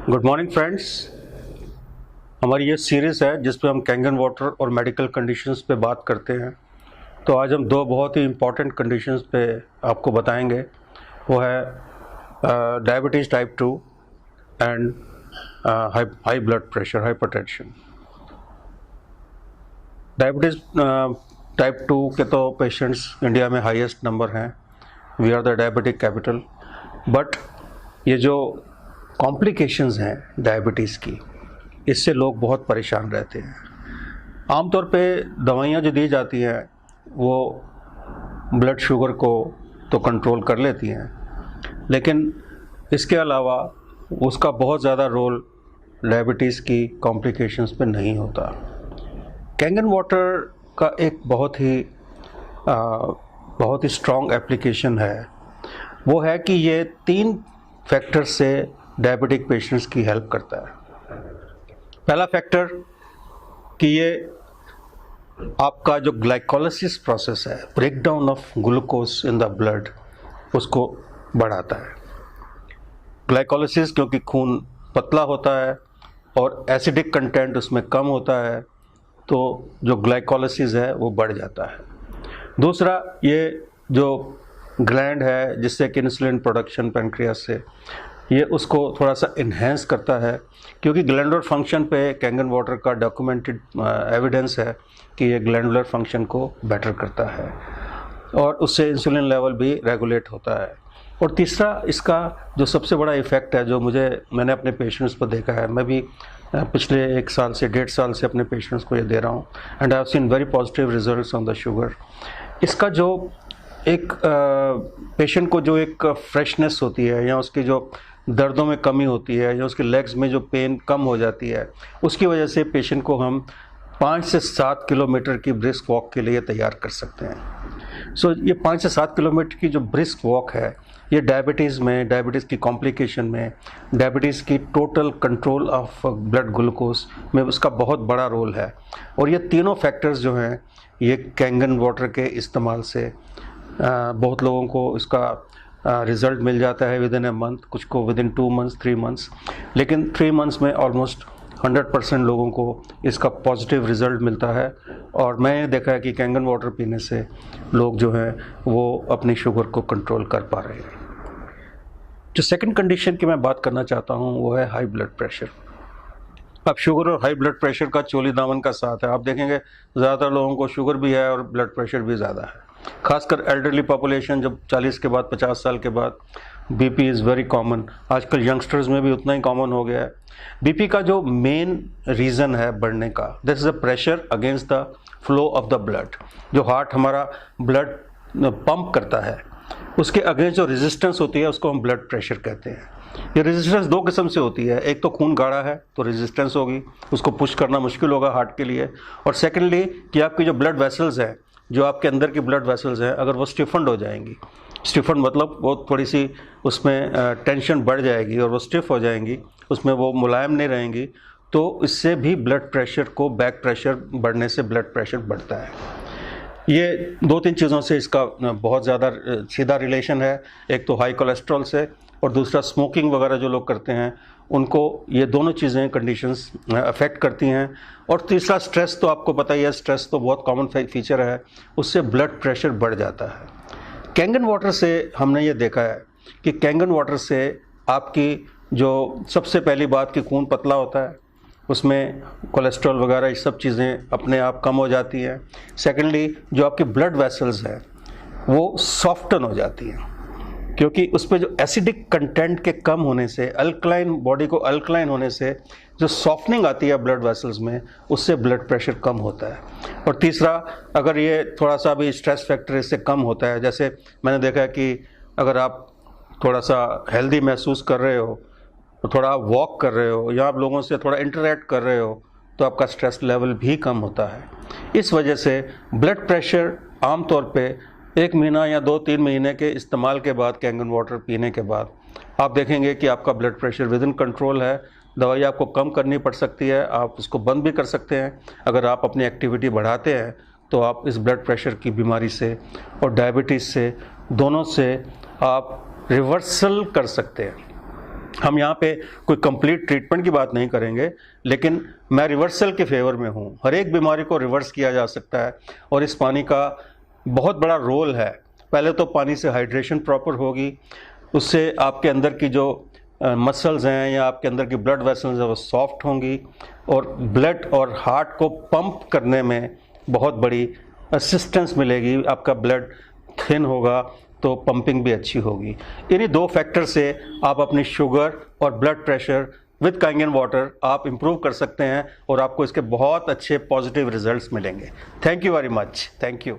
Good morning friends. हमारी ये series है जिस पे हम कैंगन वाटर और मेडिकल कंडीशंस पे बात करते हैं। तो आज हम दो बहुत ही इम्पॉर्टेंट कंडीशंस पे आपको बताएंगे। वो है diabetes type 2 and high blood pressure, hypertension. Diabetes type 2 के तो पेशेंट्स इंडिया में हाईएस्ट नंबर हैं। We are the diabetic capital. But ये जो कॉम्प्लिकेशंस हैं डायबिटीज़ की, इससे लोग बहुत परेशान रहते हैं। आमतौर पे दवाइयाँ जो दी जाती हैं वो ब्लड शुगर को तो कंट्रोल कर लेती हैं, लेकिन इसके अलावा उसका बहुत ज़्यादा रोल डायबिटीज़ की कॉम्प्लिकेशंस पे नहीं होता। कैंगन वाटर का एक बहुत ही स्ट्रॉन्ग एप्लीकेशन है। वो है कि ये 3 फैक्टर्स से डायबिटिक पेशेंट्स की हेल्प करता है। पहला फैक्टर कि ये आपका जो ग्लाइकोलाइसिस प्रोसेस है, break down of glucose in the blood, उसको बढ़ाता है। ग्लाइकोलाइसिस क्योंकि खून पतला होता है और एसिडिक कंटेंट उसमें कम होता है, तो जो ग्लाइकोलाइसिस है वो बढ़ जाता है। दूसरा, ये जो ग्लैंड है जिससे कि इंसुलिन प्रोडक्शन पैंक्रियास से, ये उसको थोड़ा सा इन्हेंस करता है, क्योंकि ग्लैंडुलर फंक्शन पे कैंगन वाटर का डॉक्यूमेंटेड एविडेंस है कि ये ग्लैंडुलर फंक्शन को बेटर करता है और उससे इंसुलिन लेवल भी रेगुलेट होता है। और तीसरा, इसका जो सबसे बड़ा इफ़ेक्ट है, जो मैंने अपने पेशेंट्स पर देखा है, मैं भी पिछले 1 साल से 1.5 साल से अपने पेशेंट्स को ये दे रहा हूँ, and I have seen very positive results on the sugar. इसका जो एक पेशेंट को जो एक फ्रेशनेस होती है, या उसकी जो दर्दों में कमी होती है, या उसके लेग्स में जो पेन कम हो जाती है, उसकी वजह से पेशेंट को हम 5 से 7 किलोमीटर की ब्रिस्क वॉक के लिए तैयार कर सकते हैं। सो ये 5 से 7 किलोमीटर की जो ब्रिस्क वॉक है, ये डायबिटीज़ की कॉम्प्लिकेशन में, डायबिटीज़ की total control of blood glucose में उसका बहुत बड़ा रोल है। और ये तीनों फैक्टर्स जो हैं, ये कैंगन वाटर के इस्तेमाल से बहुत लोगों को इसका रिज़ल्ट मिल जाता है विदिन ए मंथ, कुछ को विदिन 2 मंथ्स, 3 मंथ्स, लेकिन 3 मंथ्स में ऑलमोस्ट 100% लोगों को इसका पॉजिटिव रिज़ल्ट मिलता है। और मैंने देखा है कि कैंगन वाटर पीने से लोग जो हैं वो अपनी शुगर को कंट्रोल कर पा रहे हैं। जो सेकंड कंडीशन की मैं बात करना चाहता हूँ वो है हाई ब्लड प्रेशर। अब शुगर और हाई ब्लड प्रेशर का चोली दामन का साथ है। आप देखेंगे ज़्यादातर लोगों को शुगर भी है और ब्लड प्रेशर भी ज़्यादा है, खासकर एल्डरली पॉपुलेशन। जब 40 के बाद, 50 साल के बाद बीपी इज़ वेरी कॉमन। आजकल यंगस्टर्स में भी उतना ही कॉमन हो गया है। बीपी का जो मेन रीज़न है बढ़ने का, this is a pressure against the flow of the blood. जो हार्ट हमारा ब्लड पंप करता है, उसके अगेंस्ट जो रेजिस्टेंस होती है, उसको हम ब्लड प्रेशर कहते हैं। ये रेजिस्टेंस 2 किस्म से होती है। एक तो खून गाढ़ा है तो रेजिस्टेंस होगी, उसको पुश करना मुश्किल होगा हार्ट के लिए। और सेकेंडली कि आपकी जो ब्लड वेसल्स हैं, जो आपके अंदर की ब्लड वेसल्स हैं, अगर वो स्टिफन्ड हो जाएंगी, स्टिफन्ड मतलब वो थोड़ी सी उसमें टेंशन बढ़ जाएगी और वो स्टिफ हो जाएंगी, उसमें वो मुलायम नहीं रहेंगी, तो इससे भी ब्लड प्रेशर को, बैक प्रेशर बढ़ने से ब्लड प्रेशर बढ़ता है। ये 2-3 चीज़ों से इसका बहुत ज़्यादा सीधा रिलेशन है। एक तो हाई कोलेस्ट्रॉल से, और दूसरा स्मोकिंग वगैरह जो लोग करते हैं उनको ये दोनों चीज़ें, कंडीशंस अफेक्ट करती हैं। और तीसरा, स्ट्रेस तो आपको पता ही है, स्ट्रेस तो बहुत कॉमन फीचर है, उससे ब्लड प्रेशर बढ़ जाता है। कैंगन वाटर से हमने ये देखा है कि कैंगन वाटर से आपकी जो सबसे पहली बात कि खून पतला होता है, उसमें कोलेस्ट्रॉल वगैरह ये सब चीज़ें अपने आप कम हो जाती हैं। सेकेंडली, जो आपकी ब्लड वेसल्स हैं वो सॉफ्टन हो जाती हैं, क्योंकि उस पर जो एसिडिक कंटेंट के कम होने से, अल्कलाइन, बॉडी को अल्कलाइन होने से जो सॉफ्टनिंग आती है ब्लड वेसल्स में, उससे ब्लड प्रेशर कम होता है। और तीसरा, अगर ये थोड़ा सा भी स्ट्रेस फैक्टर इससे कम होता है, जैसे मैंने देखा है कि अगर आप थोड़ा सा हेल्दी महसूस कर रहे हो, तो थोड़ा आप वॉक कर रहे हो, या आप लोगों से थोड़ा इंटरेक्ट कर रहे हो, तो आपका स्ट्रेस लेवल भी कम होता है। इस वजह से ब्लड प्रेशर आमतौर पे 1 महीना या 2-3 महीने के इस्तेमाल के बाद, कैंगन वाटर पीने के बाद, आप देखेंगे कि आपका blood pressure with in control है। दवाई आपको कम करनी पड़ सकती है, आप उसको बंद भी कर सकते हैं। अगर आप अपनी एक्टिविटी बढ़ाते हैं तो आप इस ब्लड प्रेशर की बीमारी से और डायबिटीज़ से, दोनों से आप रिवर्सल कर सकते हैं। हम यहाँ पे कोई कंप्लीट ट्रीटमेंट की बात नहीं करेंगे, लेकिन मैं रिवर्सल के फेवर में हूँ। हर एक बीमारी को रिवर्स किया जा सकता है और इस पानी का बहुत बड़ा रोल है। पहले तो पानी से हाइड्रेशन प्रॉपर होगी, उससे आपके अंदर की जो मसल्स हैं या आपके अंदर की ब्लड वेसल्स हैं वो सॉफ्ट होंगी और ब्लड और हार्ट को पंप करने में बहुत बड़ी असिस्टेंस मिलेगी। आपका ब्लड थिन होगा तो पंपिंग भी अच्छी होगी। इन्हीं 2 फैक्टर से आप अपनी शुगर और ब्लड प्रेशर विद कांगेन वाटर आप इम्प्रूव कर सकते हैं और आपको इसके बहुत अच्छे पॉजिटिव रिजल्ट्स मिलेंगे। Thank you very much. Thank you.